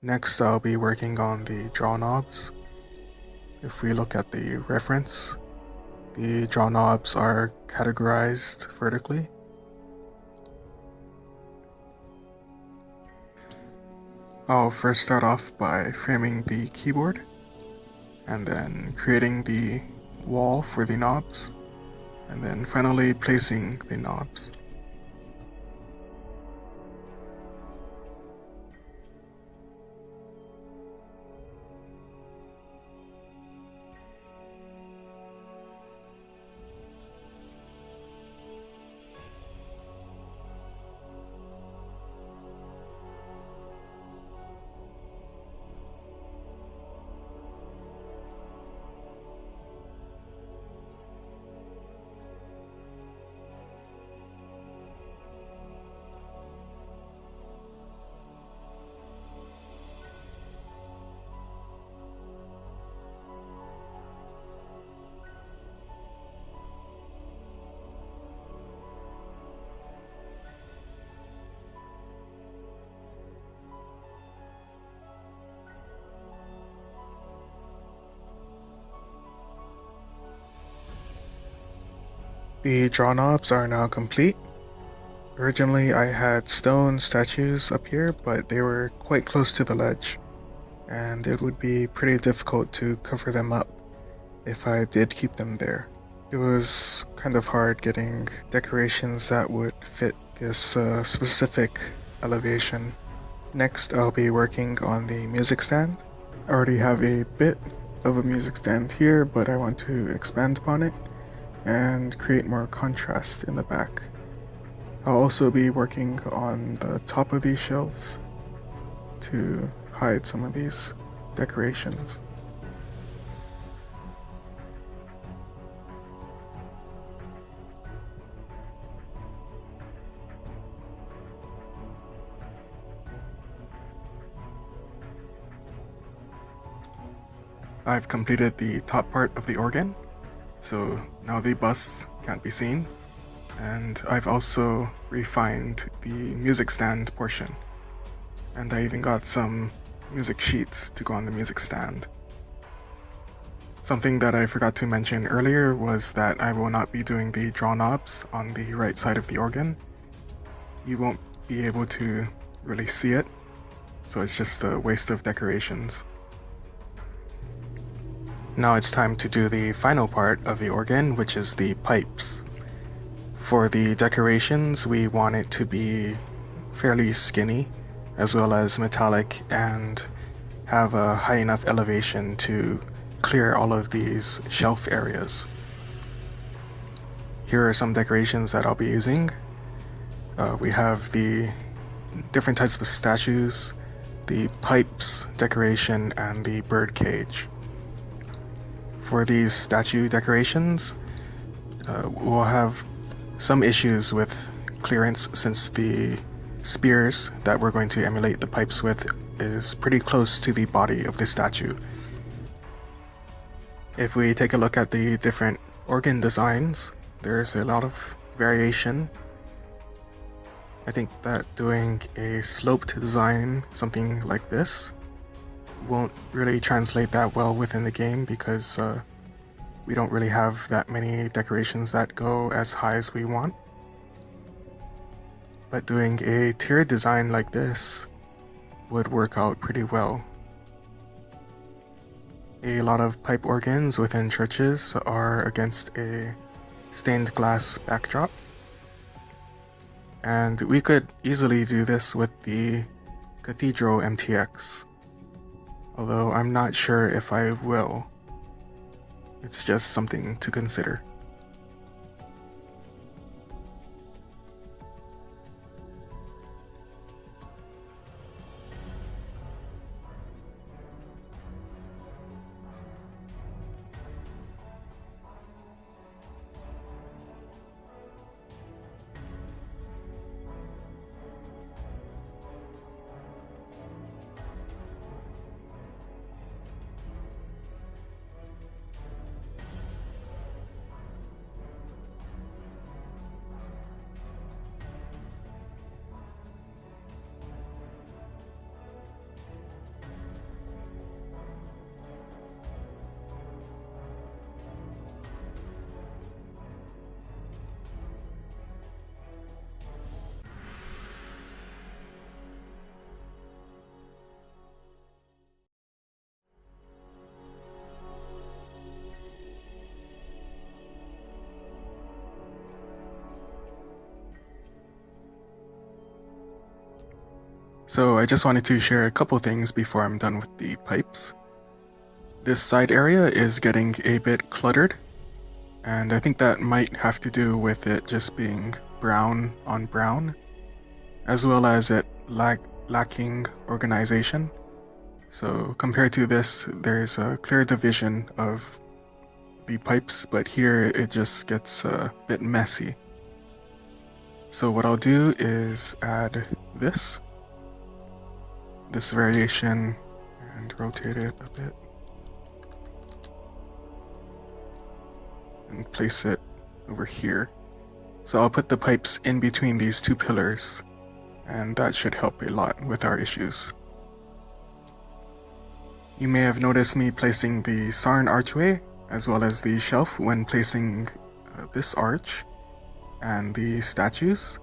Next, I'll be working on the draw knobs. If we look at the reference, the draw knobs are categorized vertically. I'll first start off by framing the keyboard, and then creating the wall for the knobs, and then finally placing the knobs. The draw knobs are now complete. Originally I had stone statues up here, but they were quite close to the ledge, and it would be pretty difficult to cover them up if I did keep them there. It was kind of hard getting decorations that would fit this specific elevation. Next, I'll be working on the music stand. I already have a bit of a music stand here, but I want to expand upon it and create more contrast in the back. I'll also be working on the top of these shelves to hide some of these decorations. I've completed the top part of the organ, so now the busts can't be seen, and I've also refined the music stand portion, and I even got some music sheets to go on the music stand. Something that I forgot to mention earlier was that I will not be doing the draw knobs on the right side of the organ. You won't be able to really see it, so it's just a waste of decorations. Now it's time to do the final part of the organ, which is the pipes. For the decorations, we want it to be fairly skinny, as well as metallic, and have a high enough elevation to clear all of these shelf areas. Here are some decorations that I'll be using. We have the different types of statues, the pipes decoration, and the bird cage. For these statue decorations, we'll have some issues with clearance since the spears that we're going to emulate the pipes with is pretty close to the body of the statue. If we take a look at the different organ designs, there's a lot of variation. I think that doing a sloped design, something like this, won't really translate that well within the game because we don't really have that many decorations that go as high as we want. But doing a tiered design like this would work out pretty well. A lot of pipe organs within churches are against a stained glass backdrop, and we could easily do this with the Cathedral MTX. Although I'm not sure if I will. It's just something to consider. So I just wanted to share a couple things before I'm done with the pipes. This side area is getting a bit cluttered, and I think that might have to do with it just being brown on brown, as well as it lacking organization. So compared to this, there's a clear division of the pipes, but here it just gets a bit messy. So what I'll do is add this variation and rotate it a bit and place it over here. So I'll put the pipes in between these two pillars, and that should help a lot with our issues. You may have noticed me placing the Sarn archway as well as the shelf when placing this arch and the statues,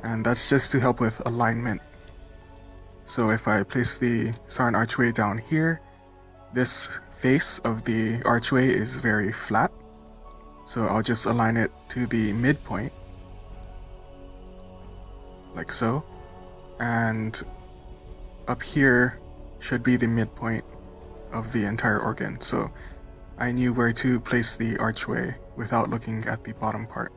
and that's just to help with alignment. So if I place the Sarn archway down here, this face of the archway is very flat, so I'll just align it to the midpoint, like so, and up here should be the midpoint of the entire organ, so I knew where to place the archway without looking at the bottom part.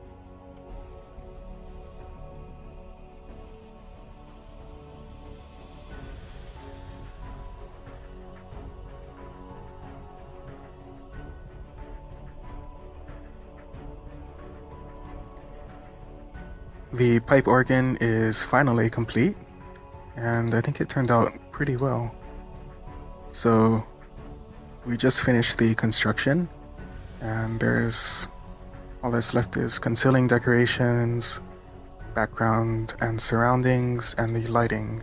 The pipe organ is finally complete, and I think it turned out pretty well. So we just finished the construction, and all that's left is concealing decorations, background and surroundings, and the lighting.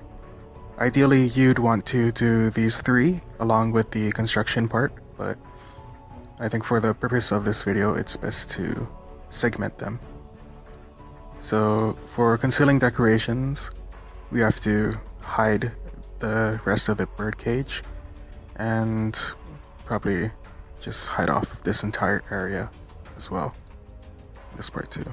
Ideally, you'd want to do these three along with the construction part, but I think for the purpose of this video, it's best to segment them. So for concealing decorations, we have to hide the rest of the birdcage and probably just hide off this entire area as well. This part too.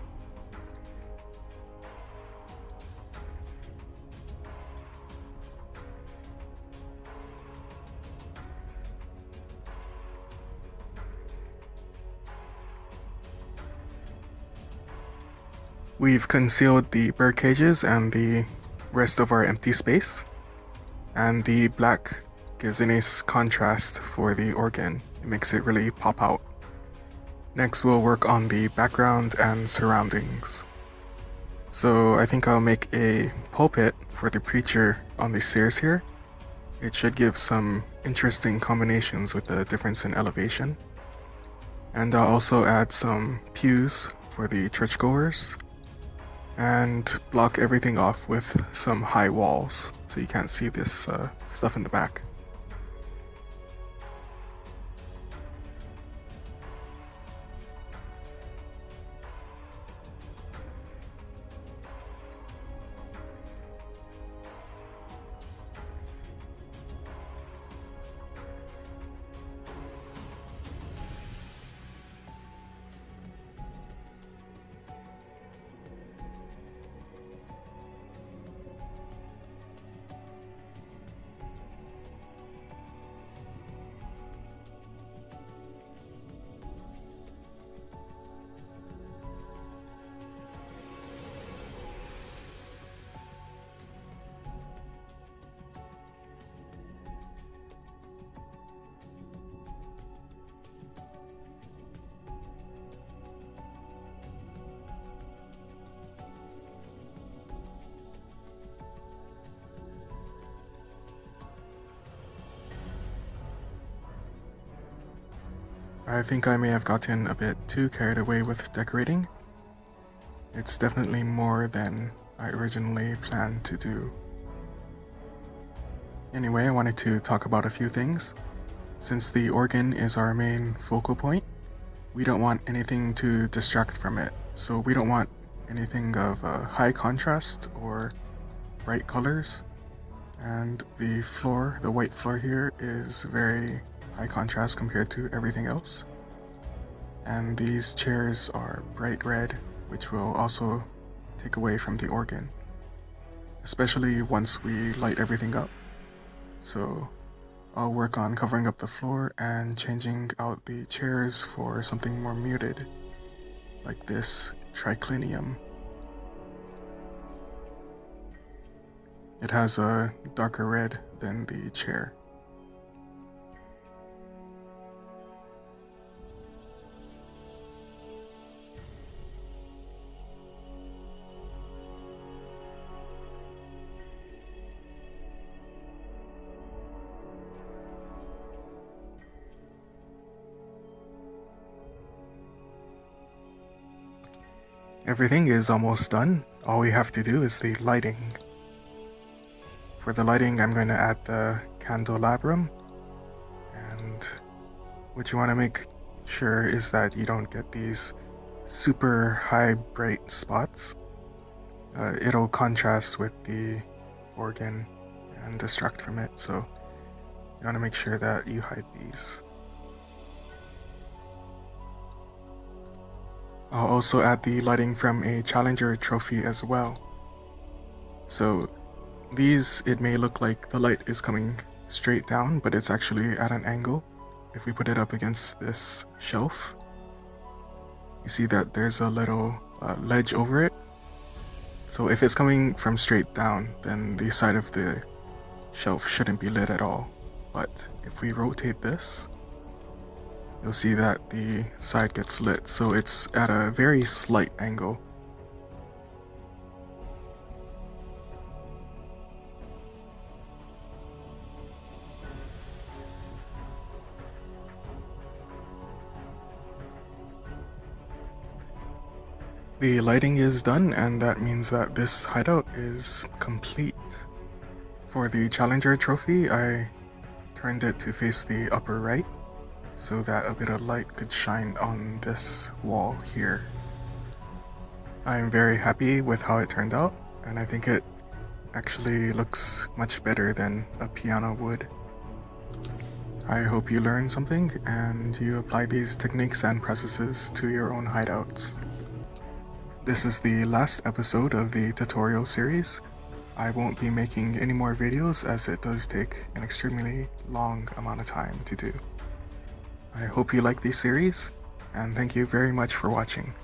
We've concealed the bird cages and the rest of our empty space, and the black gives a nice contrast for the organ. It makes it really pop out. Next we'll work on the background and surroundings. So I think I'll make a pulpit for the preacher on the stairs here. It should give some interesting combinations with the difference in elevation. And I'll also add some pews for the churchgoers, and block everything off with some high walls so you can't see this stuff in the back. I think I may have gotten a bit too carried away with decorating. It's definitely more than I originally planned to do. Anyway, I wanted to talk about a few things. Since the organ is our main focal point, we don't want anything to distract from it. So we don't want anything of high contrast or bright colors. And the floor, the white floor here, is very high contrast compared to everything else. And these chairs are bright red, which will also take away from the organ. especially once we light everything up. So I'll work on covering up the floor and changing out the chairs for something more muted, like this triclinium. It has a darker red than the chair. Everything is almost done. All we have to do is the lighting. For the lighting, I'm going to add the candelabrum, and what you want to make sure is that you don't get these super high bright spots. It'll contrast with the organ and distract from it, so you want to make sure that you hide these. I'll also add the lighting from a Challenger trophy as well. So these, it may look like the light is coming straight down, but it's actually at an angle. If we put it up against this shelf, you see that there's a little ledge over it. So if it's coming from straight down, then the side of the shelf shouldn't be lit at all. But if we rotate this, you'll see that the side gets lit, so it's at a very slight angle. The lighting is done, and that means that this hideout is complete. For the Challenger trophy, I turned it to face the upper right, so that a bit of light could shine on this wall here. I'm very happy with how it turned out, and I think it actually looks much better than a piano would. I hope you learned something and you apply these techniques and processes to your own hideouts. This is the last episode of the tutorial series. I won't be making any more videos as it does take an extremely long amount of time to do. I hope you like this series, and thank you very much for watching.